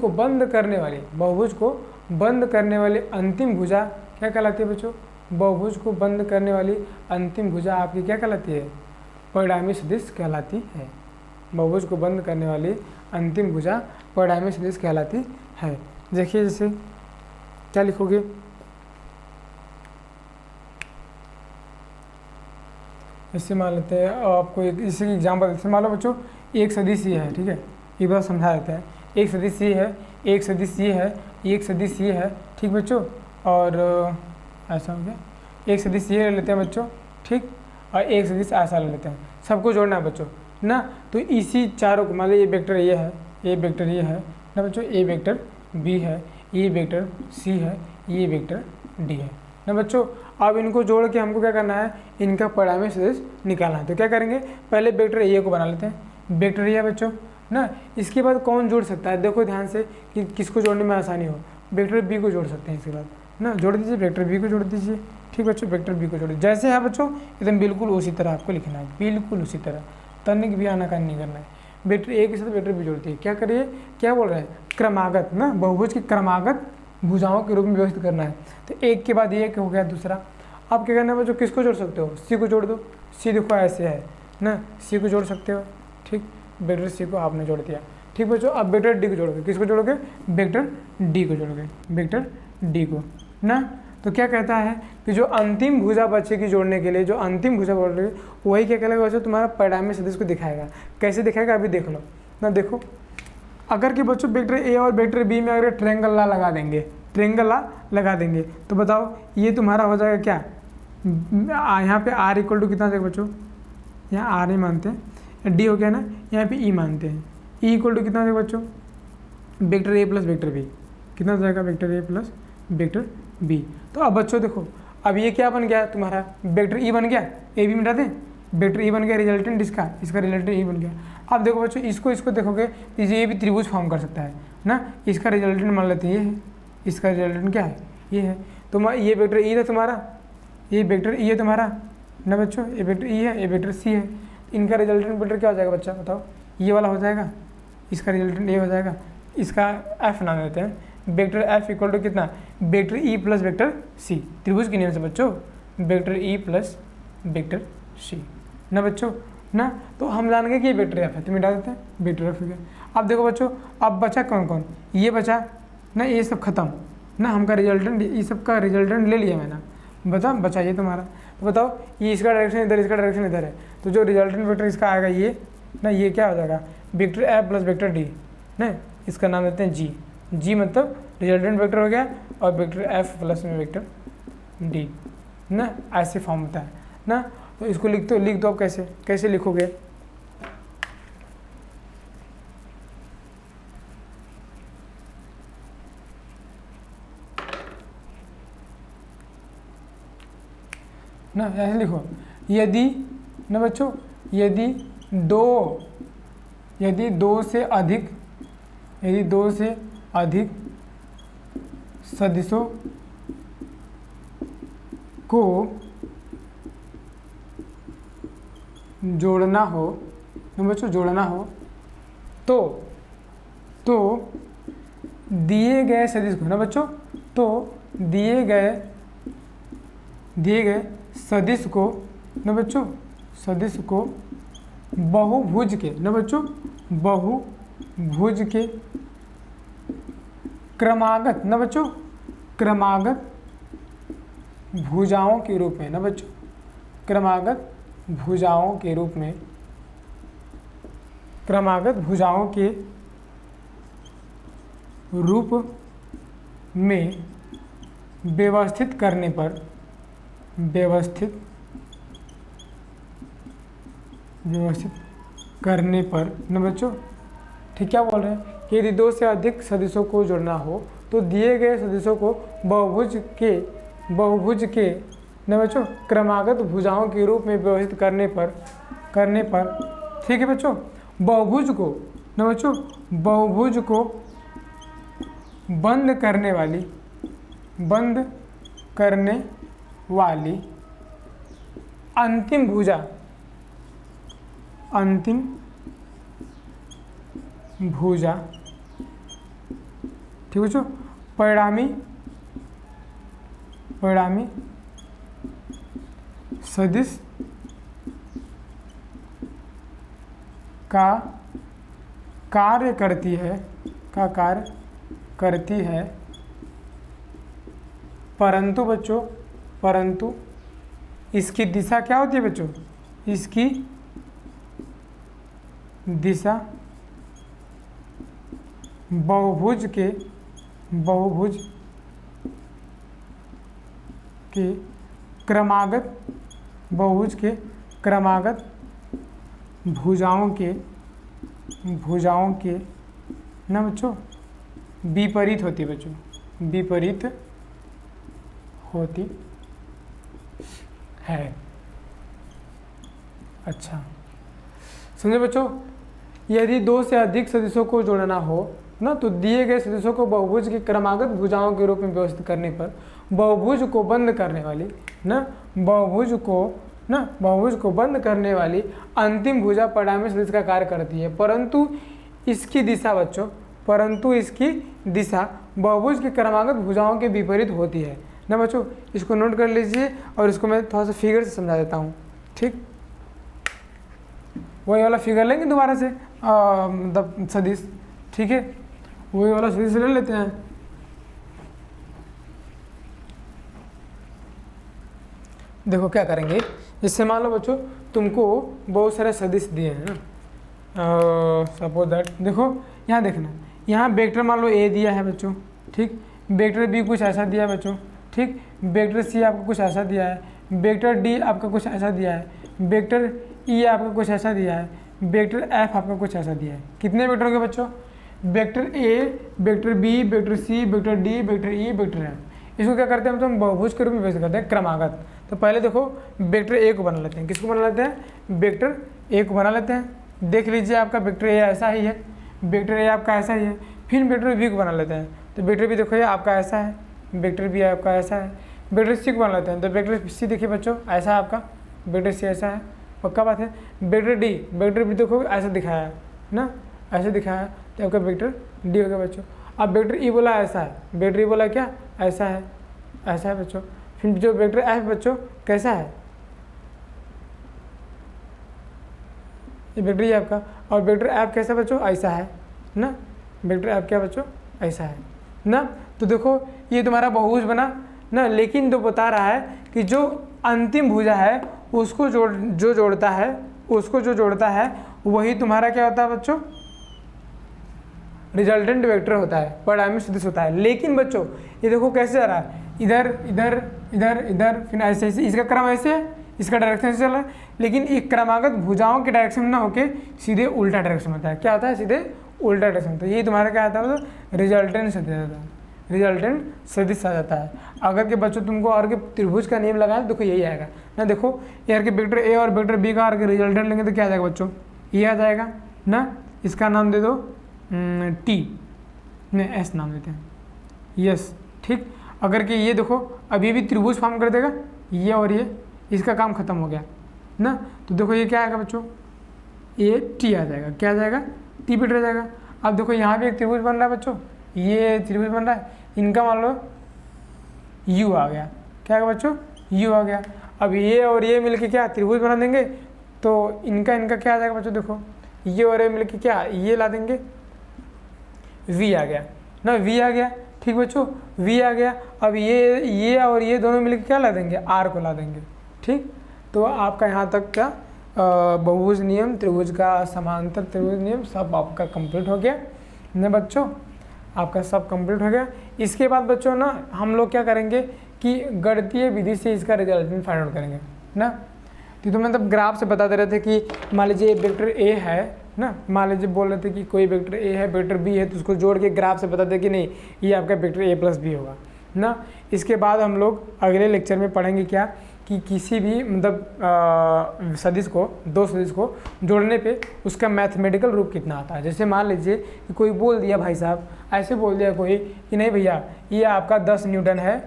Speaker 1: को बंद करने वाली अंतिम भुजा क्या कहलाती है बच्चों? बहुभुज को बंद करने वाली अंतिम भुजा आपकी क्या कहलाती है? परिणामी सदिश कहलाती है। बहुभुज को बंद करने वाली अंतिम भुजा परिणामी सदिश कहलाती है। देखिए जैसे क्या लिखोगे, इससे मान लेते हैं आपको एक जैसे एग्जाम्पल, जैसे मान लो बच्चों एक सदिश ये है, ठीक है, एक बार समझा देते हैं। एक सदिश ये है, एक सदिश ये है, एक सदिश ये है, ठीक बच्चों, और ऐसा हो गया, एक सदिश ये ले लेते हैं बच्चों, ठीक, और एक सदिश ऐसा ले लेते हैं, सबको जोड़ना है बच्चों ना। तो इसी चारों को मान लो ये वेक्टर ये है, ये वेक्टर ये है ना बच्चों, ये वेक्टर बी है, ये वेक्टर सी है, ये वेक्टर डी है ना बच्चों। अब इनको जोड़ के हमको क्या करना है? इनका परिणामी सदिश निकालना है। तो क्या करेंगे? पहले वेक्टर ए को बना लेते हैं, वेक्टर ए बच्चों ना। इसके बाद कौन जोड़ सकता है? देखो ध्यान से कि किसको जोड़ने में आसानी हो। वेक्टर बी को जोड़ सकते हैं इसके बाद ना, जोड़ दीजिए, वेक्टर बी को जोड़ दीजिए, ठीक बच्चों, वेक्टर बी को जोड़ दीजिए। जैसे है बच्चों एकदम बिल्कुल उसी तरह आपको लिखना है, बिल्कुल उसी तरह, तनिक भी आनाकानी नहीं करना है। वेक्टर ए के साथ वेक्टर बी जोड़ती है, क्या करिए, क्या बोल रहे हैं? क्रमागत ना, बहुभुज की क्रमागत भुजाओं के रूप में व्यवस्थित करना है। तो एक के बाद एक हो गया दूसरा। अब क्या करना है बच्चों? किसको जोड़ सकते हो? सी को जोड़ दो। सी देखो ऐसे है ना, सी को जोड़ सकते हो, ठीक, वेक्टर सी को आपने जोड़ दिया, ठीक बच्चों। अब वेक्टर डी को जोड़ोगे, किसको जोड़ोगे? वेक्टर डी को जोड़ोगे, वेक्टर डी को ना। तो क्या कहता है कि जो अंतिम भुजा बचेगी जोड़ने के लिए, जो अंतिम भुजा बोल रही है वही क्या कहलाएगा बच्चों? तुम्हारा परिणामी सदिश को दिखाएगा। कैसे दिखाएगा अभी देख लो ना। देखो अगर कि बच्चों वेक्टर ए और वेक्टर बी में अगर ट्रायंगल ला लगा देंगे, ट्रायंगल ला लगा देंगे, तो बताओ ये तुम्हारा हो जाएगा क्या? यहाँ पे आर इक्वल टू कितना जाएगा बच्चों? यहाँ आर ही मानते हैं, डी हो गया ना, यहाँ पे ई मानते हैं, ई इक्वल टू कितना जाएगा बच्चों? Vector A plus vector B, कितना जाएगा? Vector A plus vector B. तो अब बच्चों देखो, अब ये क्या बन गया तुम्हारा? वेक्टर ई बन गया, ए बी मिटा दें, वेक्टर ई बन गया, रिजल्टेंट इसका रिजल्टेंट ई बन गया। अब देखो बच्चों इसको देखोगे, ये भी त्रिभुज फॉर्म कर सकता है ना। इसका रिजल्टेंट मान लेते हैं ये है, इसका रिजल्टेंट क्या है? ये है। तो ये वेक्टर ई है तुम्हारा, ये वेक्टर ई है तुम्हारा ना बच्चों, ये वेक्टर ई है, ये वेक्टर सी है। इनका रिजल्टेंट वेक्टर क्या हो जाएगा बच्चा? बताओ, ये वाला हो जाएगा, इसका रिजल्टेंट ए हो जाएगा, इसका एफ नाम देते हैं। वेक्टर एफ इक्वल टू कितना? Vector E plus vector C, त्रिभुज के नियम से बच्चों, vector E plus vector C ना बच्चों ना। तो हम जान गए कि ये वेक्टर एफ है, तो मिटा देते हैं, वेक्टर एफ हो गया। अब देखो बच्चों, अब बचा कौन कौन? ये बचा ना, ये सब खत्म ना, हमका रिजल्टेंट, ये सब का रिजल्टेंट ले लिया मैंने, बता बचा ये तुम्हारा। तो बताओ ये इसका डायरेक्शन इधर, इसका डायरेक्शन इधर है, तो जो रिजल्टेंट वेक्टर इसका आएगा ये ना, ये क्या हो जाएगा? Vector F plus vector D ना, इसका नाम देते हैं जी। जी मतलब रिजल्टेंट वेक्टर हो गया, और वेक्टर एफ प्लस में वेक्टर डी ना, ऐसे फॉर्म होता है ना। तो इसको लिख दो। अब कैसे लिखोगे? ना ऐसे लिखो, यदि ना बच्चों, यदि दो से अधिक सदिशों को जोड़ना हो ना बच्चों, जोड़ना हो तो दिए गए सदिश को ना बच्चों, तो दिए गए सदिश को ना बच्चों, सदिश को बहुभुज के ना बच्चों, बहुभुज के क्रमागत ना बच्चों, क्रमागत भुजाओं के रूप में ना बच्चों, क्रमागत भुजाओं के रूप में, क्रमागत भुजाओं के रूप में व्यवस्थित करने पर ना बच्चों, ठीक क्या बोल रहे हैं कि यदि दो से अधिक सदिशों को जोड़ना हो तो दिए गए सदिशों को बहुभुज के ना बच्चों क्रमागत भुजाओं के रूप में व्यवस्थित करने पर ठीक है बच्चों, बहुभुज को ना बच्चों, बहुभुज को बंद करने वाली अंतिम भुजा ठीक बच्चों, परिणामी सदिश का कार्य करती है परंतु इसकी दिशा क्या होती है बच्चों? इसकी दिशा बहुभुज के क्रमागत भुजाओं के ना बच्चों विपरीत होती है बच्चों, विपरीत होती है। अच्छा समझे बच्चों, यदि दो से अधिक सदिशों को जोड़ना हो ना तो दिए गए सदिशों को बहुभुज की क्रमागत भुजाओं के रूप में व्यवस्थित करने पर बहुभुज को बंद करने वाली अंतिम भुजा परिणामी सदिश का कार्य करती है, परंतु इसकी दिशा बहुभुज की क्रमागत भुजाओं के विपरीत होती है ना बच्चों। इसको नोट कर लीजिए और इसको मैं थोड़ा सा फिगर से समझा देता हूँ। ठीक, वही वाला फिगर लेंगे दोबारा से मतलब सदिश, ठीक है, वही वाला सदिश ले लेते हैं। देखो क्या करेंगे, इससे मान लो बच्चों तुमको बहुत सारे सदिश दिए हैं ना, सपोज दैट देखो यहाँ देखना, यहाँ वेक्टर मान लो ए दिया है बच्चों, ठीक, वेक्टर बी कुछ ऐसा दिया है बच्चों, ठीक, वेक्टर सी आपको कुछ ऐसा दिया है, वेक्टर डी आपका कुछ ऐसा दिया है, वेक्टर ई आपका कुछ ऐसा दिया है, वेक्टर एफ आपका कुछ ऐसा दिया है। कितने वेक्टर होंगे बच्चों? Vector A, vector B, vector C, vector D, vector E, vector F. इसको क्या करते हैं हम बहुभुज के रूप में व्यवस्थित करते हैं क्रमागत। तो पहले देखो वेक्टर ए को बना लेते हैं। किसको बना लेते हैं? वेक्टर ए को बना लेते हैं। देख लीजिए आपका वेक्टर ए ऐसा ही है, वेक्टर ए आपका ऐसा ही है। फिर वेक्टर बी को बना लेते हैं, तो वेक्टर बी देखो ये आपका ऐसा है, वेक्टर बी आपका ऐसा है। वेक्टर सी को बना लेते हैं, तो वेक्टर सी देखिए बच्चों ऐसा है आपका, वेक्टर सी ऐसा है, पक्का बात है। वेक्टर डी, वेक्टर बी देखो ऐसा दिखाया है ना, ऐसे दिखाया है, तो आपका वेक्टर डी हो गया बच्चों। अब वेक्टर ई बोला ऐसा है, वेक्टर ई बोला क्या ऐसा है, ऐसा है बच्चों। फिर जो वेक्टर एफ बच्चों कैसा है, ये वेक्टर ई आपका, और वेक्टर एफ कैसा बच्चों ऐसा है ना, वेक्टर एफ क्या बच्चों ऐसा है ना। तो देखो ये तुम्हारा बहुभुज बना ना, लेकिन तो बता रहा है कि जो अंतिम भुजा है उसको जो जोड़ता है वही तुम्हारा क्या होता है बच्चों, रिजल्टेंट वेक्टर होता है, परिणामी सदिश होता है। लेकिन बच्चों ये देखो कैसे जा रहा है, इधर इधर इधर इधर, फिर ऐसे ऐसे, इसका क्रम ऐसे है, इसका डायरेक्शन से चल रहा है, लेकिन एक क्रमागत भुजाओं के डायरेक्शन में ना होके सीधे उल्टा डायरेक्शन होता है। क्या होता है? सीधे उल्टा डायरेक्शन। तो ये तुम्हारा क्या आता है, रिजल्टेंट सदिश आता है, रिजल्टेंट सदिश आ जाता है। अगर के बच्चों तुमको और के त्रिभुज का नियम लगाए देखो यही आएगा ना। देखो यार के वेक्टर ए और वेक्टर बी का और के रिजल्टेंट लेंगे तो क्या आ जाएगा बच्चों, ये आ जाएगा ना। इसका नाम दे दो टी, नहीं एस नाम देते हैं, यस, ठीक। अगर कि ये देखो अब ये भी त्रिभुज फॉर्म कर देगा, ये और ये, इसका काम खत्म हो गया ना। तो देखो ये क्या आएगा बच्चों, ये टी आ जाएगा, क्या आ जाएगा, टी पीट रह जाएगा। अब देखो यहाँ भी एक त्रिभुज बन रहा है बच्चों, ये त्रिभुज बन रहा है, इनका मान लो यू आ गया, क्या आएगा बच्चों, यू आ गया। अब ये और ये मिलके क्या त्रिभुज बना देंगे, तो इनका क्या आ जाएगा बच्चों, देखो ये और ये मिलके क्या ये ला देंगे, वी आ गया ना, वी आ गया, ठीक बच्चों, वी आ गया। अब ये और ये दोनों मिलके क्या ला देंगे, आर को ला देंगे, ठीक। तो आपका यहाँ तक क्या बहुभुज नियम, त्रिभुज का समांतर त्रिभुज नियम सब आपका कंप्लीट हो गया ना बच्चों, आपका सब कंप्लीट हो गया। इसके बाद बच्चों ना हम लोग क्या करेंगे कि गणितीय विधि से इसका रिजल्टेंट फाइंड आउट करेंगे ना। तो मतलब ग्राफ से बता दे रहे थे कि मान लीजिए वेक्टर ए है ना, मान लीजिए बोल रहे थे कि कोई वेक्टर ए है, वेक्टर बी है, तो उसको जोड़ के ग्राफ से बता दे कि नहीं ये आपका वेक्टर ए प्लस बी होगा ना। इसके बाद हम लोग अगले लेक्चर में पढ़ेंगे क्या कि किसी भी मतलब सदिश को, दो सदिश को जोड़ने पे उसका मैथमेटिकल रूप कितना आता है। जैसे मान लीजिए कि कोई बोल दिया भाई साहब, ऐसे बोल दिया कोई कि नहीं भैया ये आपका 10 न्यूटन है,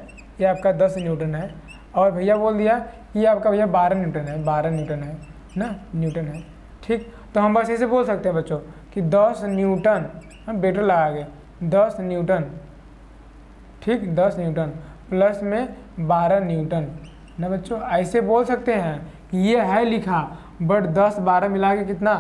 Speaker 1: ये आपका 10 न्यूटन है, और भैया बोल दिया ये आपका भैया 12 न्यूटन है, 12 न्यूटन है ना, न्यूटन है, ठीक। तो हम बस ऐसे बोल सकते हैं बच्चों कि 10 न्यूटन, हम बेटर लगा के 10 न्यूटन ठीक, 10 न्यूटन प्लस में 12 न्यूटन ना बच्चों। ऐसे बोल सकते हैं कि ये है लिखा, बट 10 12 मिला के कितना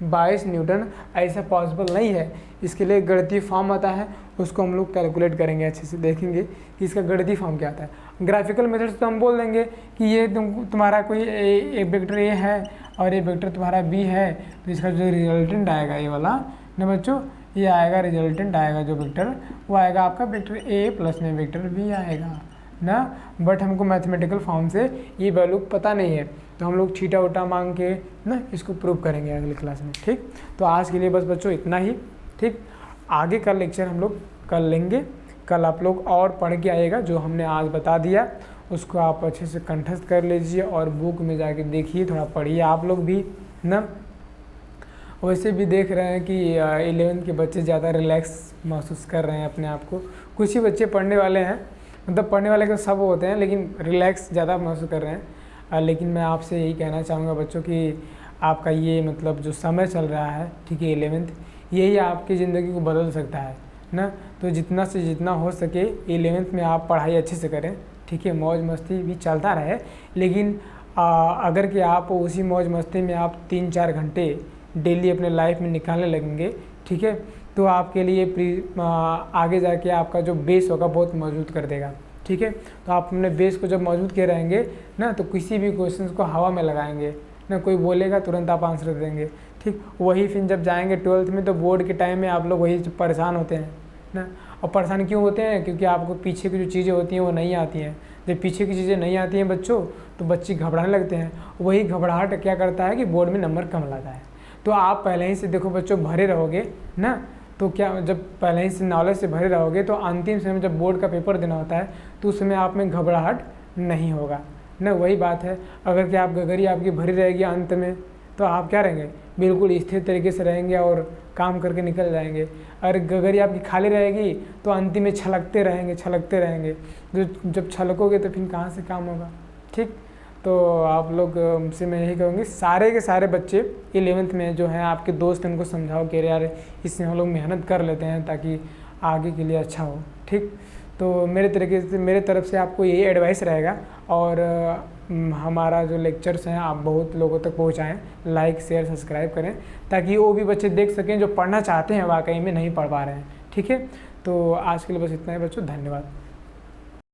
Speaker 1: 22 न्यूटन, ऐसा पॉसिबल नहीं है। इसके लिए गणितीय फॉर्म आता है, उसको हम लोग कैलकुलेट करेंगे, अच्छे से देखेंगे कि इसका गणितीय फॉर्म क्या आता है। ग्राफिकल मेथड से तो हम बोल देंगे कि ये तुम्हारा कोई एक वेक्टर ए है और ये वेक्टर तुम्हारा बी है, तो इसका जो रिजल्टेंट आएगा ये वाला ना बच्चों, ये आएगा रिजल्टेंट आएगा जो वेक्टर, वो आएगा आपका वेक्टर ए प्लस में वेक्टर बी आएगा ना। बट हमको मैथमेटिकल फॉर्म से ये वैल्यू पता नहीं है, तो हम लोग थीटा उटा मांग के ना इसको प्रूव करेंगे अगली क्लास में। ठीक, तो आज के लिए बस बच्चों इतना ही। ठीक, आगे का लेक्चर हम लोग कल लेंगे। कल आप लोग और पढ़ के आइएगा, जो हमने आज बता दिया उसको आप अच्छे से कंठस्थ कर लीजिए और बुक में जाके देखिए, थोड़ा पढ़िए आप लोग भी ना। वैसे भी देख रहे हैं कि 11th के बच्चे ज़्यादा रिलैक्स महसूस कर रहे हैं अपने आप को। कुछ ही बच्चे पढ़ने वाले हैं, मतलब पढ़ने वाले के सब होते हैं, लेकिन रिलैक्स ज़्यादा महसूस कर रहे हैं। लेकिन मैं आपसे यही कहना चाहूँगा बच्चों कि आपका ये मतलब जो समय चल रहा है, ठीक है, 11th, यही आपकी ज़िंदगी को बदल सकता है ना। तो जितना से जितना हो सके 11th में आप पढ़ाई अच्छे से करें, ठीक है, मौज मस्ती भी चलता रहे, लेकिन अगर कि आप उसी मौज मस्ती में आप 3-4 घंटे डेली अपने लाइफ में निकालने लगेंगे, ठीक है, तो आपके लिए आगे जाके आपका जो बेस होगा बहुत मजबूत कर देगा। ठीक है, तो आप अपने बेस को जब मजबूत किए रहेंगे ना, तो किसी भी क्वेश्चन को हवा में लगाएंगे ना, कोई बोलेगा तुरंत आप आंसर देंगे। ठीक, वही फिर जब जाएंगे 12th में, तो बोर्ड के टाइम में आप लोग वही परेशान होते हैं ना। और परेशान क्यों होते हैं? क्योंकि आपको पीछे की जो चीज़ें होती हैं वो नहीं आती हैं। जब पीछे की चीज़ें नहीं आती हैं बच्चों, तो बच्चे घबराने लगते हैं। वही घबराहट क्या करता है कि बोर्ड में नंबर कम लाता है। तो आप पहले ही से देखो बच्चों भरे रहोगे ना, तो क्या जब पहले ही से नॉलेज से भरे रहोगे, तो अंतिम समय जब बोर्ड का पेपर देना होता है, तो उस समय आप में घबराहट नहीं होगा ना। वही बात है, अगर क्या आप गगरी आपकी भरी रहेगी अंत में, तो आप क्या रहेंगे, बिल्कुल स्थिर तरीके से रहेंगे और काम करके निकल जाएंगे। अगर गगरी आपकी खाली रहेगी, तो अंतिम में छलकते रहेंगे। जब छलकोगे तो फिर कहाँ से काम होगा। ठीक, तो आप लोग से मैं यही कहूँगी, सारे के सारे बच्चे 11th में जो हैं आपके दोस्त, उनको समझाओ कि यार इसमें हम लोग मेहनत कर लेते हैं ताकि आगे के लिए अच्छा हो। ठीक, तो मेरे तरफ से आपको यही एडवाइस रहेगा। और हमारा जो लेक्चर्स हैं आप बहुत लोगों तक पहुँचाएँ, लाइक शेयर सब्सक्राइब करें, ताकि वो भी बच्चे देख सकें जो पढ़ना चाहते हैं वाकई में नहीं पढ़ पा रहे हैं। ठीक है, तो आज के लिए बस इतना ही बच्चों, धन्यवाद।